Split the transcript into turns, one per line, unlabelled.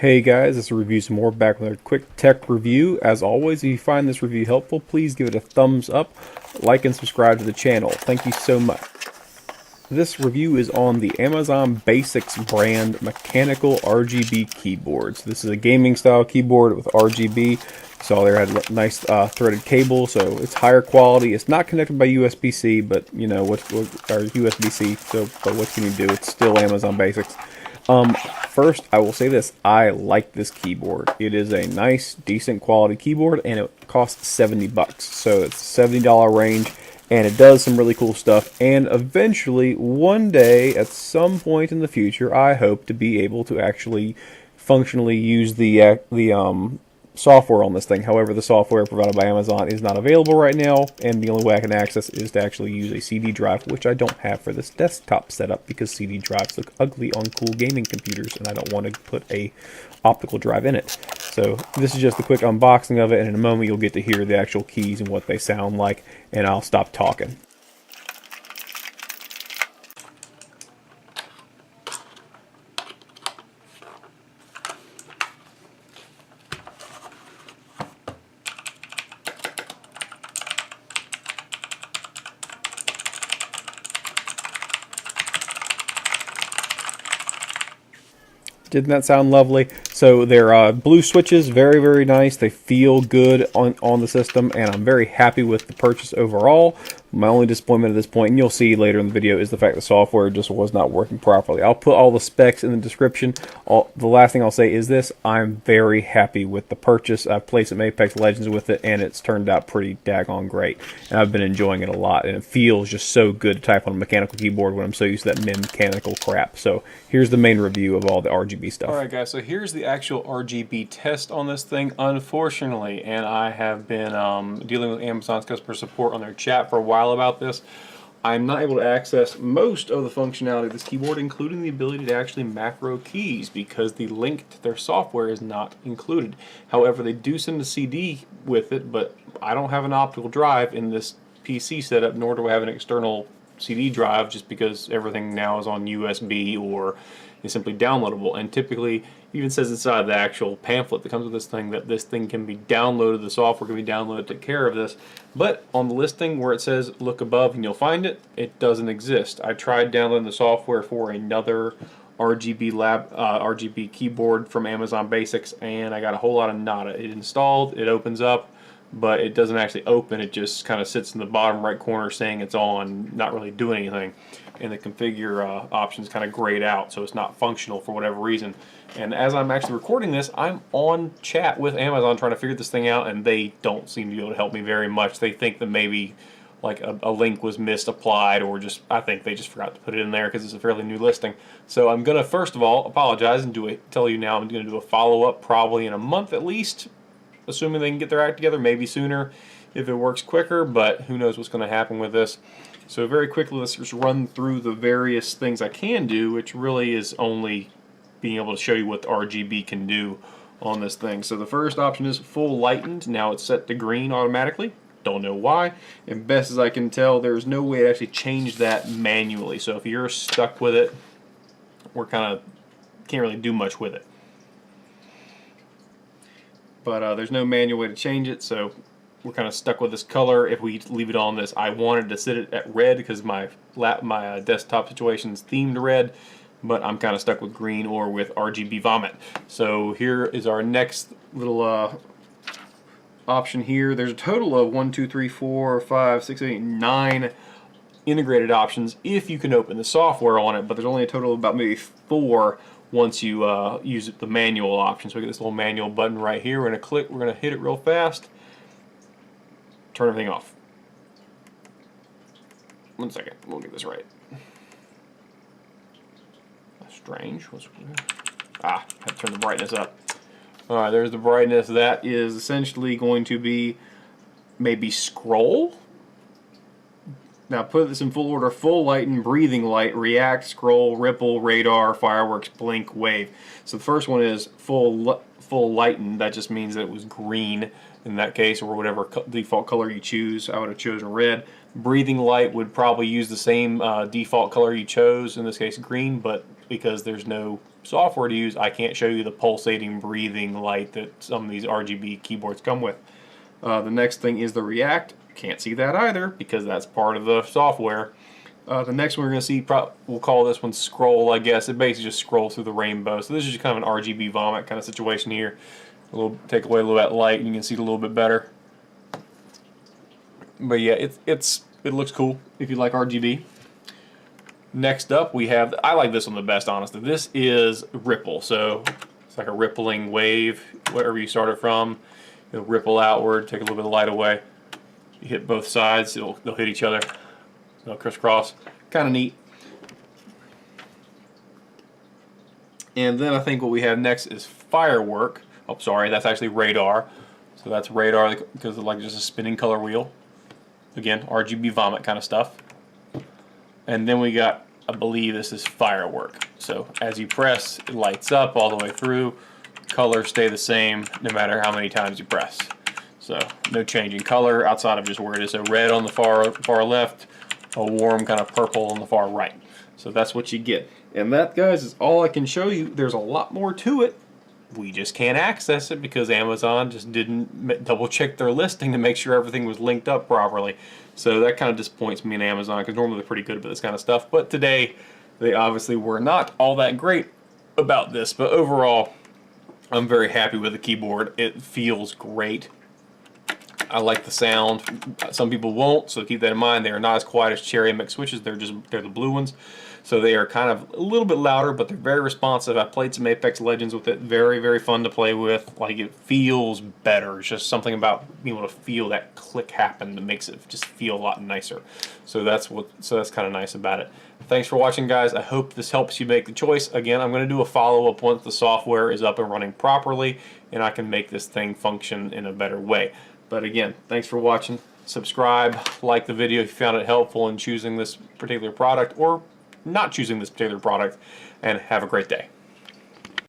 Hey guys, this is Review Some More, back with a quick tech review. As always, if you find this review helpful, please give it a thumbs up, like and subscribe to the channel. Thank you so much. This review is on the Amazon Basics brand mechanical RGB keyboards. This is a gaming style keyboard with RGB. So there had a nice threaded cable, so it's higher quality. It's not connected by USB-C, but you know what or USB-C. So, but what can you do? It's still Amazon Basics. First, I will say this. I like this keyboard. It is a nice, decent quality keyboard, and it costs 70 bucks. So it's $70 range, and it does some really cool stuff. And eventually, one day, at some point in the future, I hope to be able to actually functionally use the software on this thing. However, the software provided by Amazon is not available right now, and the only way I can access is to actually use a CD drive, which I don't have for this desktop setup because CD drives look ugly on cool gaming computers, and I don't want to put a optical drive in it. So this is just a quick unboxing of it, and in a moment you'll get to hear the actual keys and what they sound like, and I'll stop talking. Didn't that sound lovely? So they're blue switches, very, very nice. They feel good on the system, and I'm very happy with the purchase overall. My only disappointment at this point, and you'll see later in the video, is the fact the software just was not working properly. I'll put all the specs in the description. The last thing I'll say is this: I'm very happy with the purchase. I've played some Apex Legends with it, and it's turned out pretty daggone great. And I've been enjoying it a lot, and it feels just so good to type on a mechanical keyboard when I'm so used to that mechanical crap. So here's the main review of all the RGB stuff. Alright guys, so here's the actual RGB test on this thing, unfortunately, and I have been dealing with Amazon's customer support on their chat for a while about this. I'm not able to access most of the functionality of this keyboard, including the ability to actually macro keys, because the link to their software is not included. However, they do send a CD with it, but I don't have an optical drive in this PC setup, nor do I have an external CD drive, just because everything now is on USB or is simply downloadable. And typically, it even says inside the actual pamphlet that comes with this thing that this thing can be downloaded, the software can be downloaded to take care of this. But on the listing where it says look above and you'll find it, it doesn't exist. I tried downloading the software for another RGB keyboard from Amazon Basics, and I got a whole lot of nada. It installed, it opens up, but it doesn't actually open. It just kind of sits in the bottom right corner saying it's on, not really doing anything. And the configure options kind of grayed out, so it's not functional for whatever reason. And as I'm actually recording this, I'm on chat with Amazon trying to figure this thing out, and they don't seem to be able to help me very much. They think that maybe like a link was misapplied, or just I think they just forgot to put it in there because it's a fairly new listing. So I'm gonna first of all apologize and tell you now I'm gonna do a follow-up probably in a month at least, assuming they can get their act together, maybe sooner if it works quicker, but who knows what's going to happen with this. So very quickly, let's just run through the various things I can do, which really is only being able to show you what the RGB can do on this thing. So the first option is full lightened. Now it's set to green automatically. Don't know why. And best as I can tell, there's no way to actually change that manually. So if you're stuck with it, we're kind of can't really do much with it. But there's no manual way to change it, so we're kind of stuck with this color. If we leave it on this, I wanted to set it at red because my desktop situation is themed red, but I'm kind of stuck with green or with RGB vomit. So here is our next little option here. There's a total of 1, 2, 3, 4, 5, 6, 8, 9 integrated options if you can open the software on it, but there's only a total of about maybe 4 once you use the manual option. So we get this little manual button right here. We're going to click, we're going to hit it real fast, turn everything off. 1 second, we'll get this right. That's strange. Had to turn the brightness up. Alright, there's the brightness. That is essentially going to be maybe scroll. Now put this in full order: full, lighten, breathing light, react, scroll, ripple, radar, fireworks, blink, wave. So the first one is full lighten. That just means that it was green in that case, or whatever default color you choose. I would have chosen red. Breathing light would probably use the same default color you chose, in this case green, but because there's no software to use, I can't show you the pulsating, breathing light that some of these RGB keyboards come with. The next thing is the React. Can't see that either because that's part of the software. The next one we're going to see, we'll call this one scroll, I guess. It basically just scrolls through the rainbow. So this is just kind of an RGB vomit kind of situation here. Take away a little of that light and you can see it a little bit better. But yeah, it looks cool if you like RGB. Next up we have, I like this one the best, honestly. This is ripple. So it's like a rippling wave, wherever you start it from. It'll ripple outward, take a little bit of light away. You hit both sides, they'll hit each other. They'll crisscross. Kind of neat. And then I think what we have next is Firework. Oh, sorry, that's actually radar. So that's radar because of like just a spinning color wheel. Again, RGB vomit kind of stuff. And then we got, I believe this is Firework. So as you press, it lights up all the way through. Colors stay the same no matter how many times you press. So no change in color outside of just where it is. So red on the far left, a warm kind of purple on the far right. So that's what you get. And that, guys, is all I can show you. There's a lot more to it. We just can't access it because Amazon just didn't double check their listing to make sure everything was linked up properly. So that kind of disappoints me in Amazon because normally they're pretty good about this kind of stuff. But today, they obviously were not all that great about this. But overall, I'm very happy with the keyboard. It feels great. I like the sound. Some people won't, so keep that in mind. They are not as quiet as Cherry MX switches. They're the blue ones. So they are kind of a little bit louder, but they're very responsive. I played some Apex Legends with it. Very, very fun to play with. Like, it feels better. It's just something about being able to feel that click happen that makes it just feel a lot nicer. So that's kind of nice about it. Thanks for watching, guys. I hope this helps you make the choice. Again, I'm going to do a follow-up once the software is up and running properly, and I can make this thing function in a better way. But again, thanks for watching. Subscribe, like the video if you found it helpful in choosing this particular product or not choosing this particular product, and have a great day.